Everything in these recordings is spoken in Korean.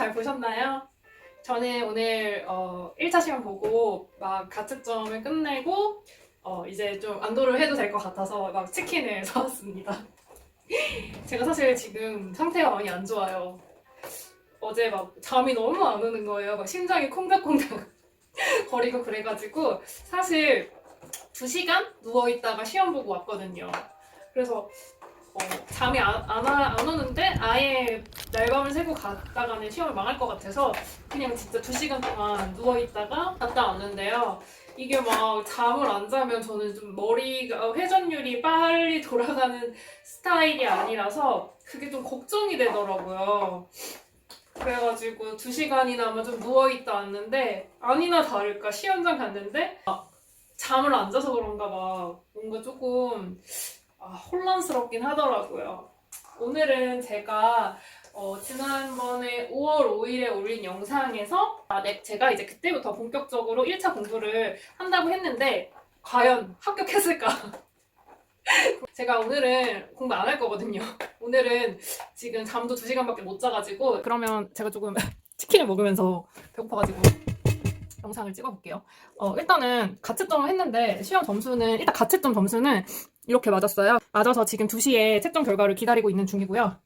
잘 보셨나요? 저는 오늘 1차 시험 보고 막 가채점을 끝내고 이제 좀 안도를 해도 될 것 같아서 막 치킨을 사왔습니다. 제가 사실 지금 상태가 많이 안 좋아요. 어제 막 잠이 너무 안 오는 거예요. 막 심장이 콩닥콩닥 거리고 그래가지고 사실 2시간 누워있다가 시험 보고 왔거든요. 그래서 잠이 안 오는데 아예 날밤을 새고 갔다가는 시험을 망할 것 같아서 그냥 진짜 2시간 동안 누워있다가 갔다 왔는데요. 이게 막 잠을 안 자면 저는 좀 머리가 회전율이 빨리 돌아가는 스타일이 아니라서 그게 좀 걱정이 되더라고요. 그래가지고 2시간이나 아마 좀 누워있다 왔는데 아니나 다를까 시험장 갔는데 잠을 안 자서 그런가 봐 뭔가 조금 혼란스럽긴 하더라고요. 오늘은 제가 지난번에 5월 5일에 올린 영상에서 제가 이제 그때부터 본격적으로 1차 공부를 한다고 했는데 과연 합격했을까? 제가 오늘은 공부 안 할 거거든요. 오늘은 지금 잠도 2시간밖에 못 자가지고 그러면 제가 조금 치킨을 먹으면서 배고파가지고 영상을 찍어볼게요. 일단은 가채점을 했는데 시험 점수는 일단 가채점 점수는 이렇게 맞았어요. 맞아서 지금 2시에 채점 결과를 기다리고 있는 중이고요.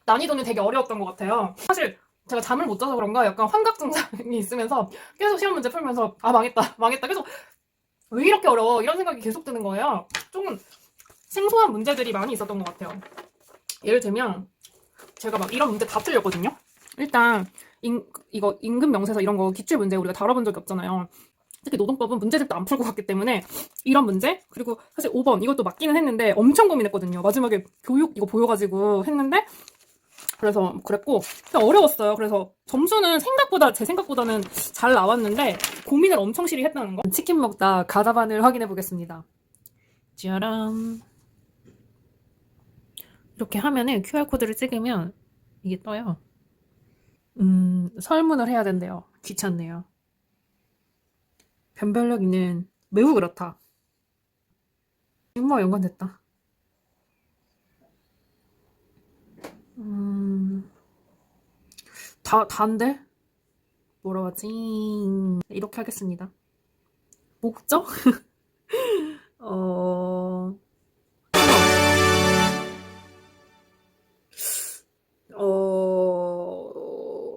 난이도는 되게 어려웠던 것 같아요. 사실 제가 잠을 못 자서 그런가 약간 환각 증상이 있으면서 계속 시험 문제 풀면서 망했다 계속 왜 이렇게 어려워 이런 생각이 계속 드는 거예요. 조금 생소한 문제들이 많이 있었던 것 같아요. 예를 들면 제가 막 이런 문제 다 틀렸거든요. 일단 이거 임금 명세서 이런 거 기출 문제 우리가 다뤄본 적이 없잖아요. 특히 노동법은 문제집도 안 풀고 갔기 때문에 이런 문제 그리고 사실 5번 이것도 맞기는 했는데 엄청 고민했거든요. 마지막에 교육 이거 보여가지고 했는데 그래서 그랬고 어려웠어요. 그래서 점수는 제 생각보다는 잘 나왔는데 고민을 엄청 실히 했다는 거. 치킨 먹다 가다반을 확인해 보겠습니다. 짜란. 이렇게 하면은 QR코드를 찍으면 이게 떠요. 설문을 해야 된대요. 귀찮네요. 변별력이는 매우 그렇다. 임무와 연관됐다. 다인데? 뭐라고 하지? 이렇게 하겠습니다. 목적? 어,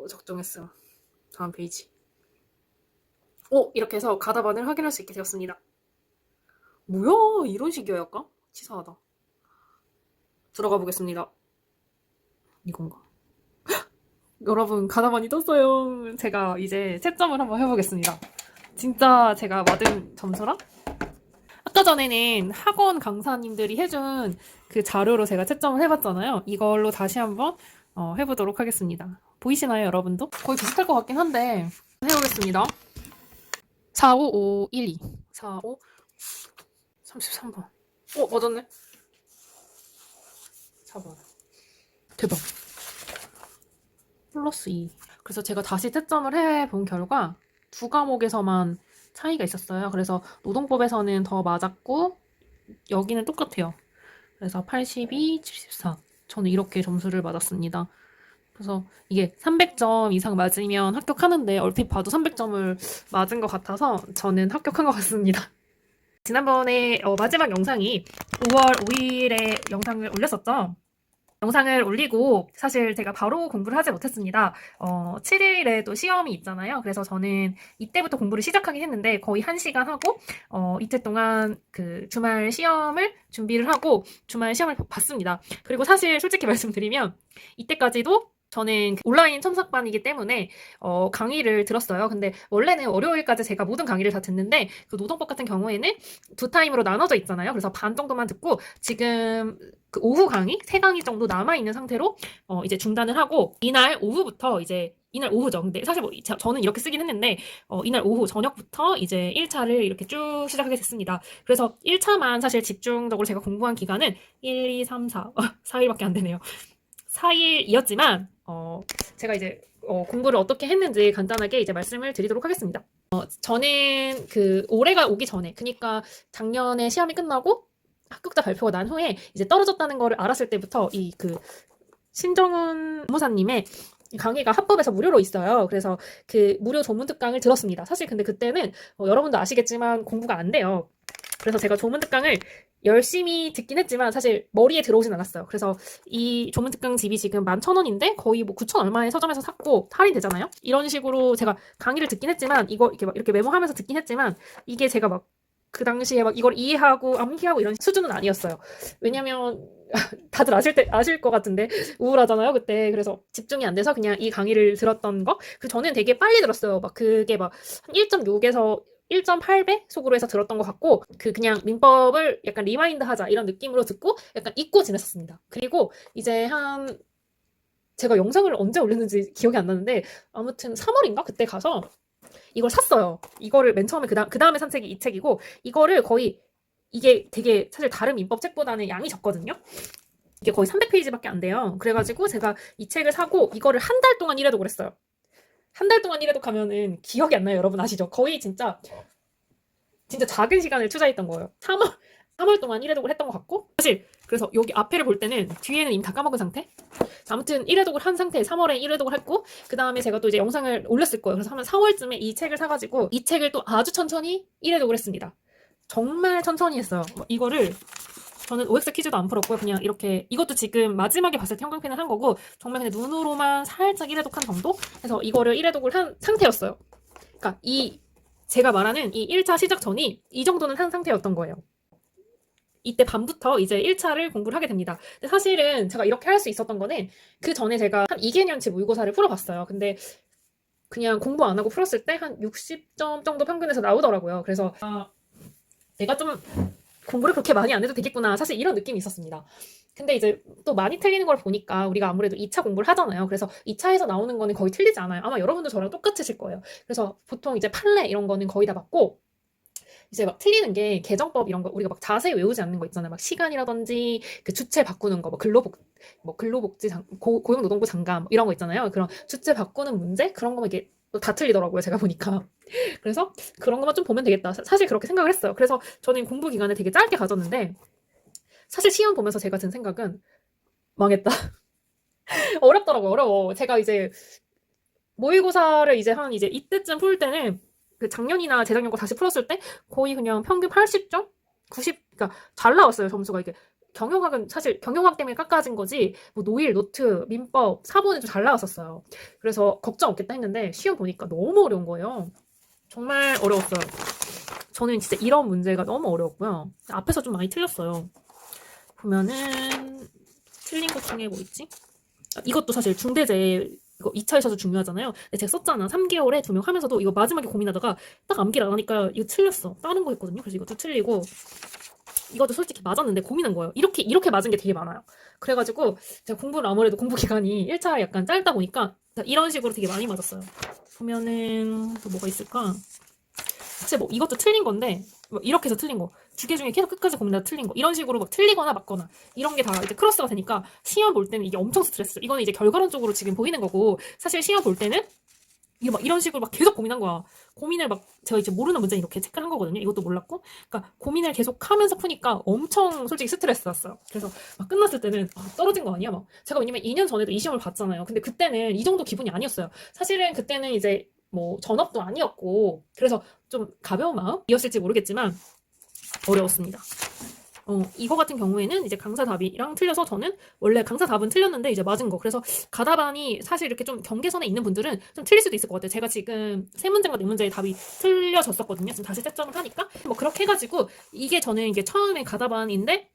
적정했어요. 다음 페이지. 이렇게 해서 가다반을 확인할 수 있게 되었습니다. 뭐야? 이런 식이야, 약간? 치사하다. 들어가 보겠습니다. 이건가? 여러분, 가다반이 떴어요. 제가 이제 채점을 한번 해보겠습니다. 진짜 제가 받은 점수랑 아까 전에는 학원 강사님들이 해준 그 자료로 제가 채점을 해봤잖아요. 이걸로 다시 한번 해보도록 하겠습니다. 보이시나요, 여러분도? 거의 비슷할 것 같긴 한데 해보겠습니다. 4, 5, 5, 1, 2 4, 5, 33번 맞았네. 4번 대박. 플러스 2. 그래서 제가 다시 채점을 해본 결과 2과목에서만 차이가 있었어요. 그래서 노동법에서는 더 맞았고 여기는 똑같아요. 그래서 82, 74. 저는 이렇게 점수를 받았습니다. 그래서 이게 300점 이상 맞으면 합격하는데 얼핏 봐도 300점을 맞은 것 같아서 저는 합격한 것 같습니다. 지난번에 마지막 영상이 5월 5일에 영상을 올렸었죠. 영상을 올리고 사실 제가 바로 공부를 하지 못했습니다. 7일에도 시험이 있잖아요. 그래서 저는 이때부터 공부를 시작하긴 했는데 거의 1시간 하고 이틀 동안 그 주말 시험을 준비를 하고 주말 시험을 봤습니다. 그리고 사실 솔직히 말씀드리면 이때까지도 저는 온라인 첨삭반이기 때문에 강의를 들었어요. 근데 원래는 월요일까지 제가 모든 강의를 다 듣는데 그 노동법 같은 경우에는 2타임으로 나눠져 있잖아요. 그래서 반 정도만 듣고 지금 그 오후 강의 3강의 정도 남아있는 상태로 이제 중단을 하고 이날 오후부터 이제 이날 오후죠. 근데 사실 뭐 저는 이렇게 쓰긴 했는데 이날 오후 저녁부터 이제 1차를 이렇게 쭉 시작하게 됐습니다. 그래서 1차만 사실 집중적으로 제가 공부한 기간은 1, 2, 3, 4, 4일밖에 안 되네요. 4일이었지만 제가 이제 공부를 어떻게 했는지 간단하게 이제 말씀을 드리도록 하겠습니다. 저는 그 올해가 오기 전에 그러니까 작년에 시험이 끝나고 합격자 발표가 난 후에 이제 떨어졌다는 거를 알았을 때부터 신정훈 무사님의 강의가 합법에서 무료로 있어요. 그래서 그 무료 조문 특강을 들었습니다. 사실 근데 그때는 여러분도 아시겠지만 공부가 안 돼요. 그래서 제가 조문 특강을 열심히 듣긴 했지만 사실 머리에 들어오진 않았어요. 그래서 이 조문 특강 집이 지금 11,000원인데 거의 뭐 9,000 얼마에 서점에서 샀고 할인 되잖아요. 이런 식으로 제가 강의를 듣긴 했지만 이거 이렇게 막 이렇게 메모하면서 듣긴 했지만 이게 제가 막 그 당시에 막 이걸 이해하고 암기하고 이런 수준은 아니었어요. 왜냐면 다들 아실 것 같은데 우울하잖아요 그때. 그래서 집중이 안 돼서 그냥 이 강의를 들었던 거. 그 저는 되게 빨리 들었어요. 막 그게 막 한 1.6에서 1.8배 속으로 해서 들었던 것 같고 그냥 민법을 약간 리마인드 하자 이런 느낌으로 듣고 약간 잊고 지냈었습니다. 그리고 이제 한 제가 영상을 언제 올렸는지 기억이 안 나는데 아무튼 3월인가 그때 가서 이걸 샀어요. 이거를 맨 처음에 그 다음에 산 책이 이 책이고 이거를 거의 이게 되게 사실 다른 민법 책보다는 양이 적거든요. 이게 거의 300페이지밖에 안 돼요. 그래가지고 제가 이 책을 사고 이거를 한 달 동안 일회독을 했어요. 한 달 동안 일회독 하면은 기억이 안 나요. 여러분 아시죠? 거의 진짜 작은 시간을 투자했던 거예요. 3월 동안 일회독을 했던 것 같고 사실 그래서 여기 앞에를 볼 때는 뒤에는 이미 다 까먹은 상태. 아무튼 일회독을 한 상태에 3월에 일회독을 했고 그 다음에 제가 또 이제 영상을 올렸을 거예요. 그래서 한 4월쯤에 이 책을 사가지고 이 책을 또 아주 천천히 일회독을 했습니다. 정말 천천히 했어요. 이거를 저는 OX 퀴즈도 안 풀었고요. 그냥 이렇게 이것도 지금 마지막에 봤을 때 형광펜을 한 거고 정말 그냥 눈으로만 살짝 일회독한 정도 해서 이거를 일회독을 한 상태였어요. 그러니까 제가 말하는 이 1차 시작 전이 이 정도는 한 상태였던 거예요. 이때 밤부터 이제 1차를 공부를 하게 됩니다. 근데 사실은 제가 이렇게 할 수 있었던 거는 그 전에 제가 한 2개년치 모의고사를 풀어봤어요. 근데 그냥 공부 안 하고 풀었을 때 한 60점 정도 평균에서 나오더라고요. 그래서 내가 좀 공부를 그렇게 많이 안 해도 되겠구나. 사실 이런 느낌이 있었습니다. 근데 이제 또 많이 틀리는 걸 보니까 우리가 아무래도 2차 공부를 하잖아요. 그래서 2차에서 나오는 거는 거의 틀리지 않아요. 아마 여러분도 저랑 똑같으실 거예요. 그래서 보통 이제 판례 이런 거는 거의 다 맞고 이제 막 틀리는 게 개정법 이런 거 우리가 막 자세히 외우지 않는 거 있잖아요. 막 시간이라든지 그 주체 바꾸는 거, 뭐 근로복지 고용노동부 장관 이런 거 있잖아요. 그런 주체 바꾸는 문제 그런 거만 이게 다 틀리더라고요. 제가 보니까. 그래서 그런 것만 좀 보면 되겠다. 사실 그렇게 생각을 했어요. 그래서 저는 공부 기간을 되게 짧게 가졌는데 사실 시험 보면서 제가 든 생각은 망했다. 어렵더라고요. 어려워. 제가 이제 모의고사를 이제 이제 이때쯤 풀 때는 그 작년이나 재작년 거 다시 풀었을 때 거의 그냥 평균 80점? 90, 그러니까 잘 나왔어요, 점수가. 이게 경영학은 사실 경영학 때문에 깎아진 거지, 뭐 노일, 노트, 민법, 사본은 좀 잘 나왔었어요. 그래서 걱정 없겠다 했는데 시험 보니까 너무 어려운 거예요. 정말 어려웠어요. 저는 진짜 이런 문제가 너무 어려웠고요. 앞에서 좀 많이 틀렸어요. 보면은 틀린 것 중에 뭐 있지? 이것도 사실 중대재해 이거 2차에서도 중요하잖아요. 근데 제가 썼잖아. 3개월에 2명 하면서도 이거 마지막에 고민하다가 딱 암기를 안 하니까 이거 틀렸어. 다른 거 했거든요. 그래서 이것도 틀리고 이것도 솔직히 맞았는데 고민한 거예요. 이렇게 맞은 게 되게 많아요. 그래가지고 제가 공부를 아무래도 공부 기간이 1차 약간 짧다 보니까 이런 식으로 되게 많이 맞았어요. 보면은 또 뭐가 있을까? 사실 뭐 이것도 틀린 건데 뭐 이렇게 해서 틀린 거 두 개 중에 계속 끝까지 고민하다 틀린 거 이런 식으로 막 틀리거나 맞거나 이런 게 다 이제 크로스가 되니까 시험 볼 때는 이게 엄청 스트레스. 이거는 이제 결과론적으로 지금 보이는 거고 사실 시험 볼 때는 이게 막 이런 식으로 막 계속 고민한 거야. 고민을 막 제가 이제 모르는 문제 이렇게 체크를 한 거거든요. 이것도 몰랐고, 그러니까 고민을 계속 하면서 푸니까 엄청 솔직히 스트레스였어요. 그래서 막 끝났을 때는 떨어진 거 아니야? 막 제가 왜냐면 2년 전에도 이 시험을 봤잖아요. 근데 그때는 이 정도 기분이 아니었어요. 사실은 그때는 이제 뭐 전업도 아니었고 그래서 좀 가벼운 마음이었을지 모르겠지만 어려웠습니다. 이거 같은 경우에는 이제 강사 답이랑 틀려서 저는 원래 강사 답은 틀렸는데 이제 맞은 거. 그래서 가답안이 사실 이렇게 좀 경계선에 있는 분들은 좀 틀릴 수도 있을 것 같아요. 제가 지금 3문제인가 4문제의 답이 틀려졌었거든요. 지금 다시 채점을 하니까. 뭐 그렇게 해가지고 이게 저는 이게 처음에 가답안인데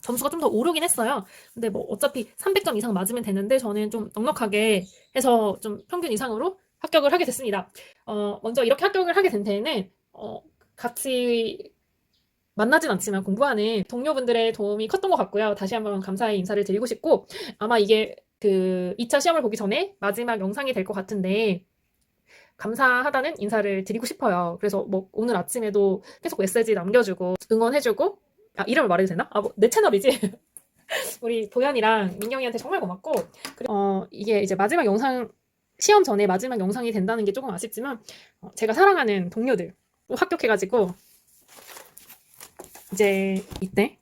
점수가 좀 더 오르긴 했어요. 근데 뭐 어차피 300점 이상 맞으면 되는데 저는 좀 넉넉하게 해서 좀 평균 이상으로 합격을 하게 됐습니다. 먼저 이렇게 합격을 하게 된 데에는 같이 만나진 않지만 공부하는 동료분들의 도움이 컸던 것 같고요. 다시 한번 감사의 인사를 드리고 싶고 아마 이게 그 2차 시험을 보기 전에 마지막 영상이 될 것 같은데 감사하다는 인사를 드리고 싶어요. 그래서 뭐 오늘 아침에도 계속 메시지 남겨주고 응원해주고 이름을 말해도 되나? 내 채널이지? 우리 도연이랑 민경이한테 정말 고맙고 그리고 이게 이제 마지막 영상 시험 전에 마지막 영상이 된다는 게 조금 아쉽지만 제가 사랑하는 동료들 또 합격해가지고 이제 이때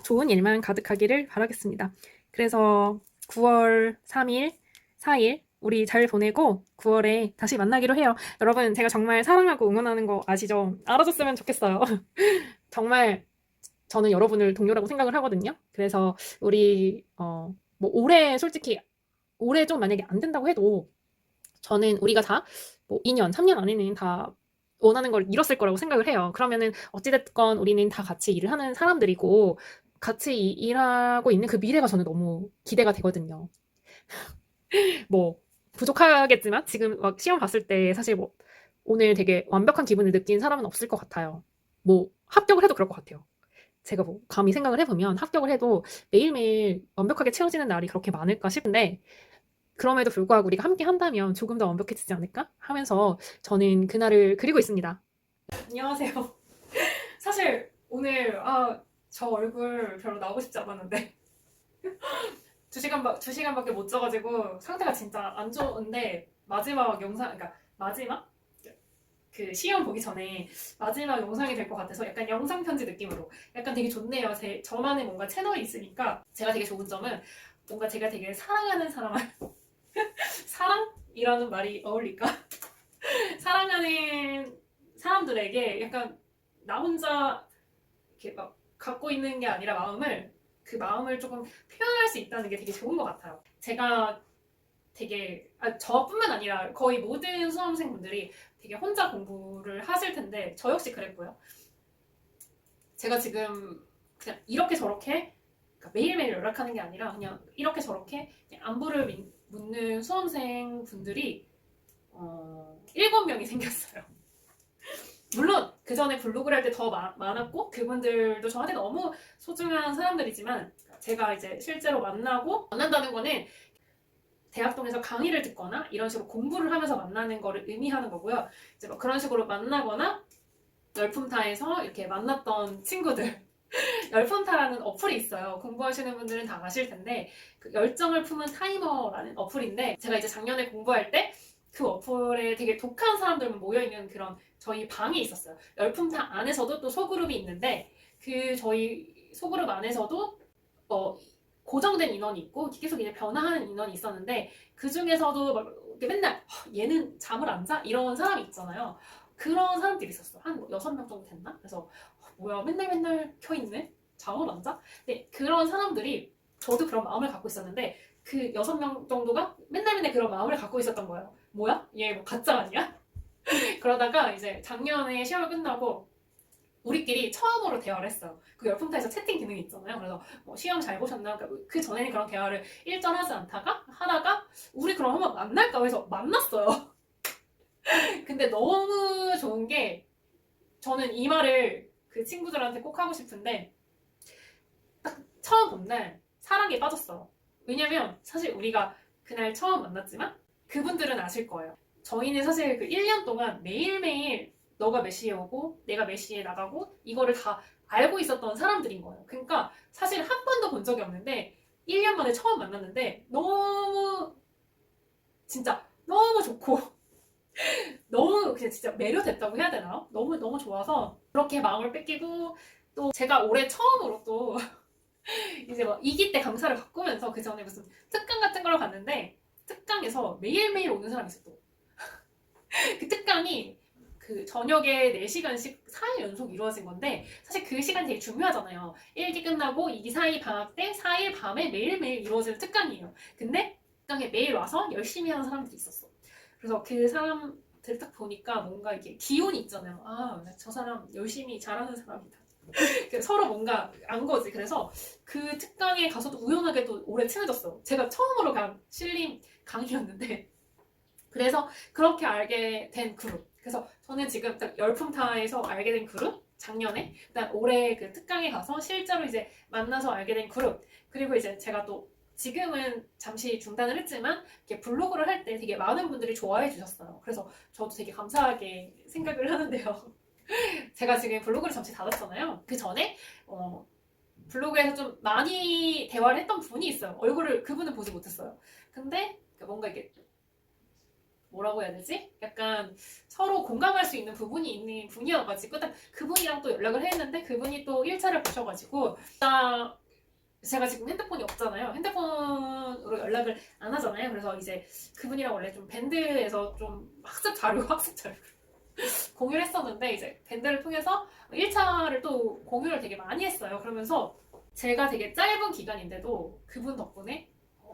좋은 일만 가득하기를 바라겠습니다. 그래서 그래서 9월 3일, 4일 우리 잘 보내고 9월에 다시 만나기로 해요. 여러분, 제가 정말 사랑하고 응원하는 거 아시죠? 알아줬으면 좋겠어요. 정말 저는 여러분을 동료라고 생각을 하거든요. 그래서 우리 뭐 올해 솔직히 올해 좀 만약에 안 된다고 해도 저는 우리가 다 뭐 2년, 3년 안에는 다 원하는 걸 이뤘을 거라고 생각을 해요. 그러면은 어찌됐건 우리는 다 같이 일을 하는 사람들이고 같이 일하고 있는 그 미래가 저는 너무 기대가 되거든요. 뭐 부족하겠지만 지금 막 시험 봤을 때 사실 뭐 오늘 되게 완벽한 기분을 느낀 사람은 없을 것 같아요. 뭐 합격을 해도 그럴 것 같아요. 제가 뭐 감히 생각을 해보면 합격을 해도 매일매일 완벽하게 채워지는 날이 그렇게 많을까 싶은데 그럼에도 불구하고 우리가 함께 한다면 조금 더 완벽해지지 않을까 하면서 저는 그날을 그리고 있습니다. 안녕하세요. 사실 오늘 저 얼굴 별로 나오고 싶지 않았는데 2시간밖에 못 자가지고 상태가 진짜 안 좋은데 마지막 영상, 그러니까 마지막 그 시험 보기 전에 마지막 영상이 될 것 같아서 약간 영상 편지 느낌으로 약간 되게 좋네요. 저만의 뭔가 채널이 있으니까 제가 되게 좋은 점은 뭔가 제가 되게 사랑하는 사람을 사랑이라는 말이 어울릴까? 사랑하는 사람들에게 약간 나 혼자 이렇게 막 갖고 있는 게 아니라 그 마음을 조금 표현할 수 있다는 게 되게 좋은 것 같아요. 제가 되게 저뿐만 아니라 거의 모든 수험생분들이 되게 혼자 공부를 하실 텐데 저 역시 그랬고요. 제가 지금 그냥 이렇게 저렇게 그러니까 매일매일 연락하는 게 아니라 그냥 이렇게 저렇게 그냥 안부를 묻는 수험생 분들이 7명이 생겼어요. 물론 그 전에 블로그를 할 때 더 많았고 그분들도 저한테 너무 소중한 사람들이지만 제가 이제 실제로 만난다는 거는 대학동에서 강의를 듣거나 이런 식으로 공부를 하면서 만나는 거를 의미하는 거고요. 이제 뭐 그런 식으로 만나거나 열품타에서 이렇게 만났던 친구들 열품타라는 어플이 있어요. 공부하시는 분들은 다 아실 텐데 그 열정을 품은 타이머라는 어플인데 제가 이제 작년에 공부할 때 그 어플에 되게 독한 사람들만 모여있는 그런 저희 방이 있었어요. 열품타 안에서도 또 소그룹이 있는데 그 저희 소그룹 안에서도 고정된 인원이 있고 계속 이제 변화하는 인원이 있었는데 그 중에서도 막 맨날 얘는 잠을 안 자? 이런 사람이 있잖아요. 그런 사람들이 있었어. 한 6명 정도 됐나? 그래서 뭐야 맨날 켜있네? 잠을 안 자? 근데 그런 사람들이 저도 그런 마음을 갖고 있었는데 그 6명 정도가 맨날 그런 마음을 갖고 있었던 거예요. 뭐야? 얘 뭐 가짜 아니야? 그러다가 이제 작년에 시험을 끝나고 우리끼리 처음으로 대화를 했어요. 그 열품타에서 채팅 기능이 있잖아요. 그래서 뭐 시험 잘 보셨나? 그러니까 그 전에는 그런 대화를 일절하지 하다가 우리 그럼 한번 만날까 해서 만났어요. 근데 너무 좋은 게 저는 이 말을 그 친구들한테 꼭 하고 싶은데 딱 처음 본 날 사랑에 빠졌어요. 왜냐면 사실 우리가 그날 처음 만났지만 그분들은 아실 거예요. 저희는 사실 그 1년 동안 매일매일 너가 몇 시에 오고 내가 몇 시에 나가고 이거를 다 알고 있었던 사람들인 거예요. 그러니까 사실 한 번도 본 적이 없는데 1년 만에 처음 만났는데 너무 진짜 너무 좋고 너무 그냥 진짜 매료됐다고 해야 되나요? 너무 좋아서 그렇게 마음을 뺏기고 또 제가 올해 처음으로 또 이제 막 2기 때 강사를 바꾸면서 그 전에 무슨 특강 같은 걸 갔는데 특강에서 매일매일 오는 사람이 있었어. 그 특강이 그 저녁에 4시간씩 4일 연속 이루어진 건데 사실 그 시간 되게 중요하잖아요. 1기 끝나고 2기 사이 방학 때 4일 밤에 매일매일 이루어지는 특강이에요. 근데 특강에 매일 와서 열심히 하는 사람들이 있었어. 그래서 그 사람들 딱 보니까 뭔가 이게 기운이 있잖아요. 저 사람 열심히 잘하는 사람이다. 서로 뭔가 안 거지. 그래서 그 특강에 가서도 우연하게도 오래 친해졌어요. 제가 처음으로 간 신림 강의였는데 그래서 그렇게 알게 된 그룹. 그래서 저는 지금 딱 열품타에서 알게 된 그룹, 작년에, 그다음 올해 그 특강에 가서 실제로 이제 만나서 알게 된 그룹. 그리고 이제 제가 또 지금은 잠시 중단을 했지만 이렇게 블로그를 할 때 되게 많은 분들이 좋아해 주셨어요. 그래서 저도 되게 감사하게 생각을 하는데요. 제가 지금 블로그를 잠시 닫았잖아요. 그 전에 블로그에서 좀 많이 대화를 했던 분이 있어요. 얼굴을 그분은 보지 못했어요. 근데 뭔가 이게 뭐라고 해야 되지? 약간 서로 공감할 수 있는 부분이 있는 분이어가지고 딱 그분이랑 또 연락을 했는데 그분이 또 1차를 보셔가지고 진짜 제가 지금 핸드폰이 없잖아요. 핸드폰으로 연락을 안 하잖아요. 그래서 이제 그분이랑 원래 좀 밴드에서 좀 학습 자료 공유를 했었는데 이제 밴드를 통해서 1차를 또 공유를 되게 많이 했어요. 그러면서 제가 되게 짧은 기간인데도 그분 덕분에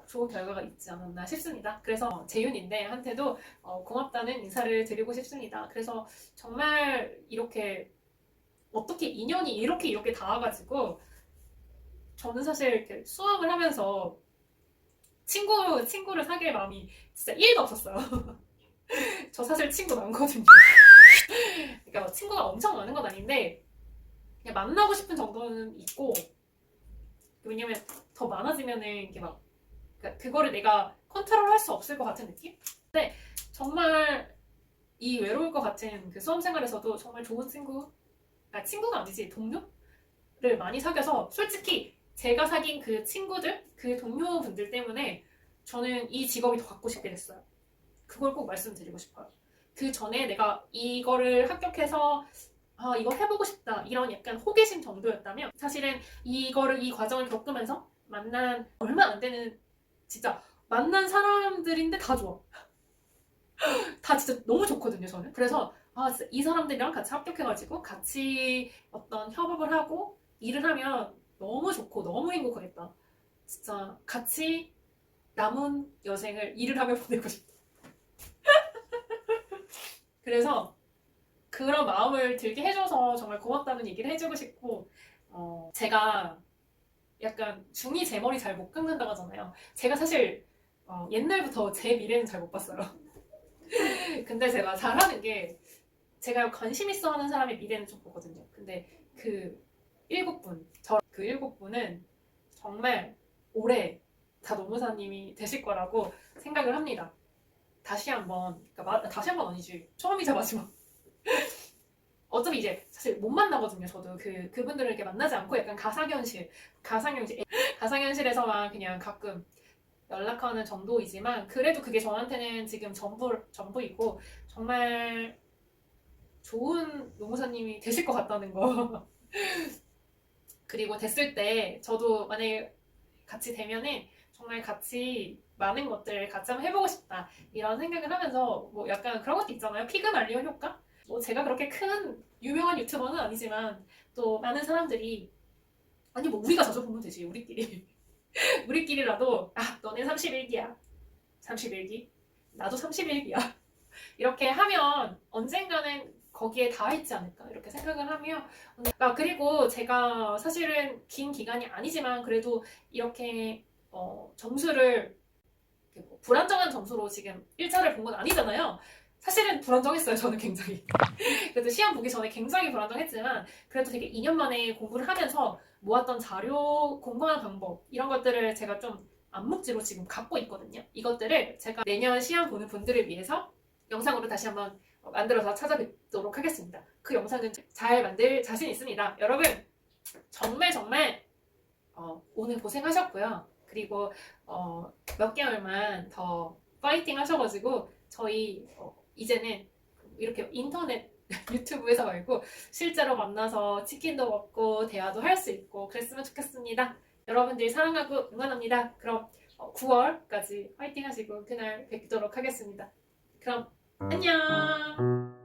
좋은 결과가 있지 않았나 싶습니다. 그래서 재윤인데 한테도 고맙다는 인사를 드리고 싶습니다. 그래서 정말 이렇게 어떻게 인연이 이렇게 닿아가지고 저는 사실 이렇게 수학을 하면서 친구를 사귈 마음이 진짜 1도 없었어요. 저 사실 친구 많거든요. 그러니까 뭐 친구가 엄청 많은 건 아닌데 그냥 만나고 싶은 정도는 있고 왜냐면 더 많아지면은 이게 막 그러니까 그거를 내가 컨트롤할 수 없을 것 같은 느낌? 근데 정말 이 외로울 것 같은 그 수험 생활에서도 정말 좋은 친구가 아니지 동료를 많이 사귀어서 솔직히 제가 사귄 그 친구들, 그 동료분들 때문에 저는 이 직업이 더 갖고 싶게 됐어요. 그걸 꼭 말씀드리고 싶어요. 그 전에 내가 이거를 합격해서 이거 해보고 싶다 이런 약간 호기심 정도였다면 사실은 이 과정을 겪으면서 만난 얼마 안 되는 진짜 만난 사람들인데 다 좋아. 다 진짜 너무 좋거든요, 저는. 그래서 진짜 이 사람들이랑 같이 합격해가지고 같이 어떤 협업을 하고 일을 하면 너무 좋고 너무 행복하겠다. 진짜 같이 남은 여생을 일을 하며 보내고 싶다. 그래서 그런 마음을 들게 해줘서 정말 고맙다는 얘기를 해주고 싶고 제가 약간 중이 제 머리 잘 못 긁는다고 하잖아요. 제가 사실 옛날부터 제 미래는 잘 못 봤어요. 근데 제가 잘하는 게 제가 관심 있어 하는 사람의 미래는 좀 보거든요. 근데 그 7분, 그 7분은 정말 올해 다 노무사님이 되실 거라고 생각을 합니다. 다시 한번 아니지. 처음이자 마지막. 어차피 이제 사실 못 만나거든요. 저도 그분들을 이렇게 만나지 않고 약간 가상현실에서만 그냥 가끔 연락하는 정도이지만 그래도 그게 저한테는 지금 전부이고 정말 좋은 노무사님이 되실 것 같다는 거. 그리고 됐을 때 저도 만약에 같이 되면은 정말 같이 많은 것들을 같이 한번 해보고 싶다 이런 생각을 하면서 뭐 약간 그런 것도 있잖아요. 피그말리온 효과? 뭐 제가 그렇게 큰 유명한 유튜버는 아니지만 또 많은 사람들이 아니 뭐 우리가 자주 보면 되지 우리끼리라도 너네 31기야 31기 나도 31기야 이렇게 하면 언젠가는 거기에 닿아 있지 않을까 이렇게 생각을 하며 그리고 제가 사실은 긴 기간이 아니지만 그래도 이렇게 점수를 뭐 불안정한 점수로 지금 1차를 본 건 아니잖아요. 사실은 불안정했어요. 저는 굉장히. 그래도 시험 보기 전에 굉장히 불안정했지만 그래도 되게 2년 만에 공부를 하면서 모았던 자료, 공부하는 방법 이런 것들을 제가 좀 암묵지로 지금 갖고 있거든요. 이것들을 제가 내년 시험 보는 분들을 위해서 영상으로 다시 한번 만들어서 찾아뵙도록 하겠습니다. 그 영상은 잘 만들 자신 있습니다. 여러분 정말 오늘 고생하셨고요. 그리고 몇 개월만 더 파이팅 하셔가지고 저희 이제는 이렇게 인터넷 유튜브에서 말고 실제로 만나서 치킨도 먹고 대화도 할 수 있고 그랬으면 좋겠습니다. 여러분들 사랑하고 응원합니다. 그럼 9월까지 파이팅 하시고 그날 뵙도록 하겠습니다. 그럼 안녕.